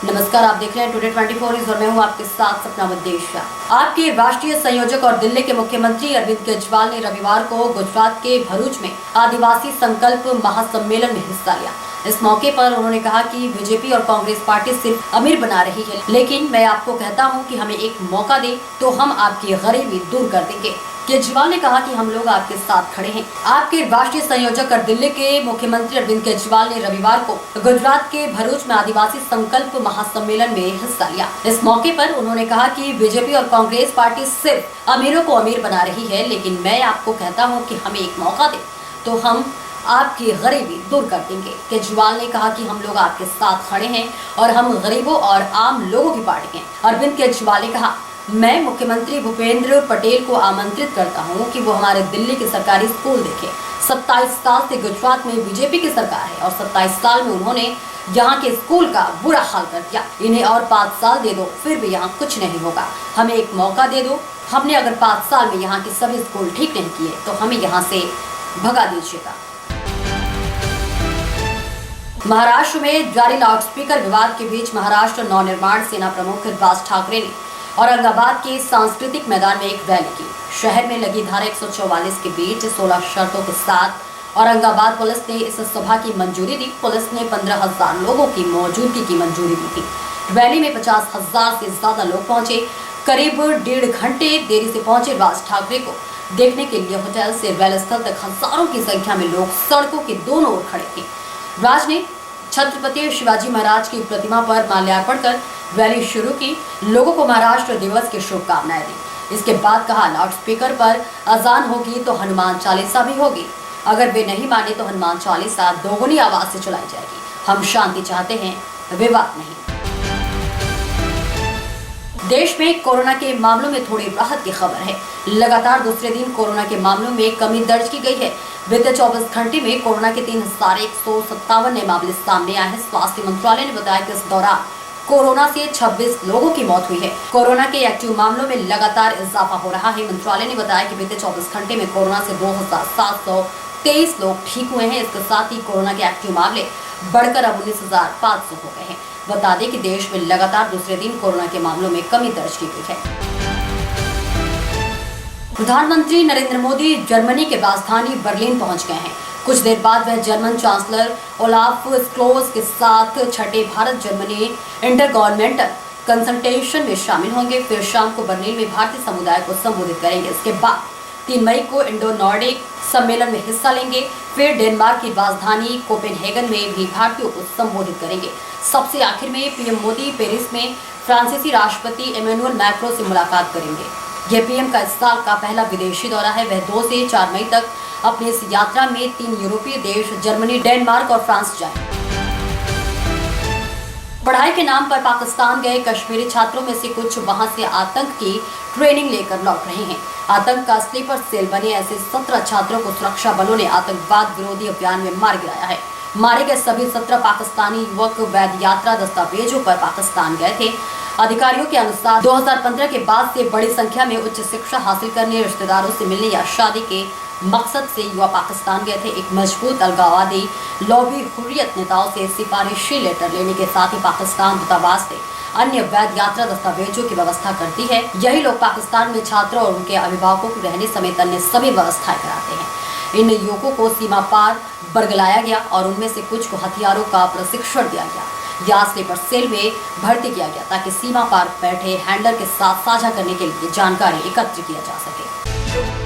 नमस्कार, आप देख रहे हैं टुडे 24 न्यूज और मैं हूं आपके साथ सपना विदेशा। आपके राष्ट्रीय संयोजक और दिल्ली के मुख्यमंत्री अरविंद केजरीवाल ने रविवार को गुजरात के भरूच में आदिवासी संकल्प महासम्मेलन में हिस्सा लिया। इस मौके पर उन्होंने कहा कि बीजेपी और कांग्रेस पार्टी सिर्फ अमीर बना रही है, लेकिन मैं आपको कहता हूं कि हमें एक मौका दे तो हम आपकी गरीबी दूर कर देंगे। केजरीवाल ने कहा कि हम लोग आपके साथ खड़े हैं। आपके राष्ट्रीय संयोजक और दिल्ली के मुख्यमंत्री अरविंद केजरीवाल ने रविवार को गुजरात के भरूच में आदिवासी संकल्प महासम्मेलन में हिस्सा लिया। इस मौके पर उन्होंने कहा कि बीजेपी और कांग्रेस पार्टी सिर्फ अमीरों को अमीर बना रही है, लेकिन मैं आपको कहता हूं कि हमें एक मौका दे तो हम आपकी गरीबी दूर कर देंगे। केजरीवाल ने कहा कि हम लोग आपके साथ खड़े हैं और हम गरीबों और आम लोगों की पार्टी हैं। अरविंद केजरीवाल ने कहा, मैं मुख्यमंत्री भूपेंद्र पटेल को आमंत्रित करता हूं कि वो हमारे दिल्ली के सरकारी स्कूल देखें। 27 साल से गुजरात में बीजेपी की सरकार है और 27 साल में उन्होंने यहाँ के स्कूल का बुरा हाल कर दिया। इन्हें और 5 साल दे दो, फिर भी यहाँ कुछ नहीं होगा। हमें एक मौका दे दो। हमने अगर 5 साल में यहाँ के सभी स्कूल ठीक नहीं किए तो हमें यहाँ से भगा दीजिएगा। महाराष्ट्र में जारी लाउडस्पीकर विवाद के बीच महाराष्ट्र नवनिर्माण सेना प्रमुख राज ठाकरे ने औरंगाबाद के सांस्कृतिक मैदान में एक रैली की। शहर में लगी धारा 144 के बीच 16 शर्तों के साथ औरंगाबाद पुलिस ने इस सभा की मंजूरी दी। पुलिस ने 15,000 लोगों की मौजूदगी की मंजूरी दी थी। रैली में 50,000 से ज्यादा लोग पहुंचे। करीब 1.5 घंटे देरी से पहुंचे राज ठाकरे को देखने के लिए होटल से रैली स्थल तक हजारों की संख्या में लोग सड़कों के दोनों ओर खड़े थे। राज ने छत्रपति शिवाजी महाराज की प्रतिमा पर माल्यार्पण कर रैली शुरू की। लोगों को महाराष्ट्र दिवस की शुभकामनाएं दी। इसके बाद कहा, लाउडस्पीकर पर अजान होगी तो हनुमान चालीसा भी होगी। अगर वे नहीं माने तो हनुमान चालीसा दोगुनी आवाज से चलाई जाएगी। हम शांति चाहते हैं, विवाद नहीं। देश में कोरोना के मामलों में थोड़ी राहत की खबर है। लगातार दूसरे दिन कोरोना के मामलों में कमी दर्ज की गई है। बीते 24 घंटे में कोरोना के 3,157 नए मामले सामने आए हैं। स्वास्थ्य मंत्रालय ने बताया कि इस दौरान कोरोना से 26 लोगों की मौत हुई है। कोरोना के एक्टिव मामलों में लगातार इजाफा हो रहा है। मंत्रालय ने बताया कि बीते 24 घंटे में कोरोना से 2,723 लोग ठीक हुए हैं। इसके साथ ही कोरोना के एक्टिव मामले बढ़कर अब 19,500 हो गए हैं। बता दें कि देश में लगातार दूसरे दिन कोरोना के मामलों में कमी दर्ज की गई है। प्रधानमंत्री नरेंद्र मोदी जर्मनी के राजधानी बर्लिन पहुंच गए हैं। कुछ देर बाद वह जर्मन चांसलर ओलाफ स्क्लोज के साथ छठे Bharat Germany inter governmental consultation में शामिल होंगे। फिर शाम को बर्लिन में भारतीय समुदाय को संबोधित करेंगे। इसके बाद 3 मई को इंडो नॉर्डिक सम्मेलन में हिस्सा लेंगे। फिर डेनमार्क की राजधानी कोपेनहेगन में भी भारतीयों को संबोधित करेंगे। सबसे आखिर में पीएम मोदी पेरिस में फ्रांसीसी राष्ट्रपति इमैनुअल मैक्रों से मुलाकात करेंगे। यह पीएम का इस साल का पहला विदेशी दौरा है। वह 2 से 4 मई तक अपनी इस यात्रा में 3 यूरोपीय देश जर्मनी, डेनमार्क और फ्रांस जाएंगे। पढ़ाई के नाम पर पाकिस्तान गए कश्मीरी छात्रों में से कुछ वहां से आतंक की ट्रेनिंग लेकर लौट रहे हैं। आतंक का स्लीपर सेल बने ऐसे 17 छात्रों को सुरक्षा बलों ने आतंकवाद विरोधी अभियान में मार गिराया है। मारे गए सभी 17 पाकिस्तानी युवक वैध यात्रा दस्तावेजों पर पाकिस्तान गए थे। अधिकारियों के अनुसार 2015 के बाद से बड़ी संख्या में उच्च शिक्षा हासिल करने, रिश्तेदारों से मिलने या शादी के मकसद से युवा पाकिस्तान गए थे। एक मजबूत अलगाववादी लॉबी हुर्रियत नेताओं से सिफारिशी लेटर लेने के साथ ही पाकिस्तान दूतावास से अन्य वैध यात्रा दस्तावेजों की व्यवस्था करती है। यही लोग पाकिस्तान में छात्रों और उनके अभिभावकों को रहने समेत अन्य सभी व्यवस्थाएं कराते हैं। इन युवकों को सीमा पार बरगलाया गया और उनमें से कुछ को हथियारों का प्रशिक्षण दिया गया या स्लीपर सेल में भर्ती किया गया ताकि सीमा पार बैठे हैंडलर के साथ साझा करने के लिए जानकारी एकत्र किया जा सके।